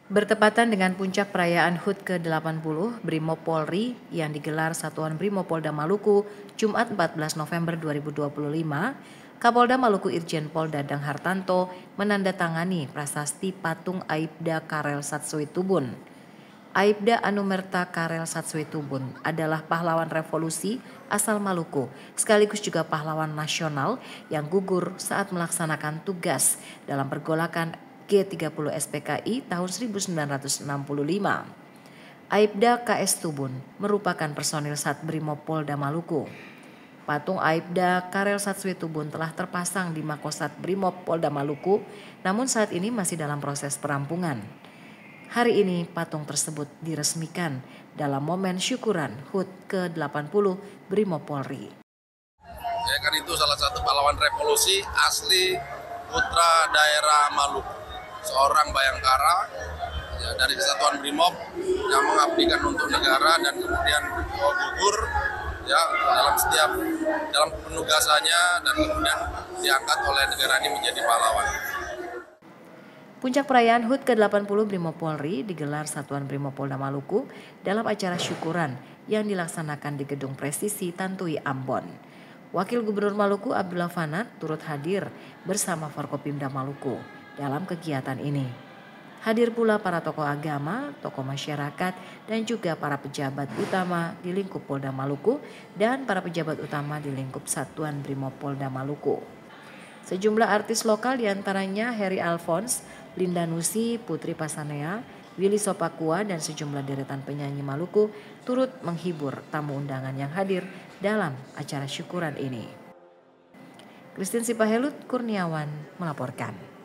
Bertepatan dengan puncak perayaan HUT ke-80 Brimob Polri yang digelar Satuan Brimopolda Maluku Jumat 14 November 2025, Kapolda Maluku Irjen Pol Dadang Hartanto menandatangani prasasti patung Aibda Karel Satswetubun. Aibda Anumerta Karel Satswetubun adalah pahlawan revolusi asal Maluku, sekaligus juga pahlawan nasional yang gugur saat melaksanakan tugas dalam pergolakan G30 SPKI tahun 1965. Aibda KS Tubun merupakan personil Sat Brimob Polda Maluku. Patung Aibda Karel Satswetubun telah terpasang di Makosat Brimob Polda Maluku, namun saat ini masih dalam proses perampungan. Hari ini patung tersebut diresmikan dalam momen syukuran HUT ke-80 Brimob Polri. Ya kan itu salah satu pahlawan revolusi asli putra daerah Maluku, seorang bayangkara ya, dari Kesatuan Brimob yang mengabdikan untuk negara dan kemudian gugur ya dalam penugasannya dan kemudian diangkat oleh negara ini menjadi pahlawan. Puncak perayaan HUT ke-80 Brimob Polri digelar Satuan Brimopolda Maluku dalam acara syukuran yang dilaksanakan di Gedung Presisi Tantui Ambon. Wakil Gubernur Maluku Abdullah Fanat turut hadir bersama Forkopimda Maluku dalam kegiatan ini. Hadir pula para tokoh agama, tokoh masyarakat, dan juga para pejabat utama di lingkup Polda Maluku dan para pejabat utama di lingkup Satuan Brimob Polda Maluku. Sejumlah artis lokal diantaranya Harry Alphonse, Linda Nusi, Putri Pasanea, Willy Sopakua, dan sejumlah deretan penyanyi Maluku turut menghibur tamu undangan yang hadir dalam acara syukuran ini. Christine Sipahelut Kurniawan melaporkan.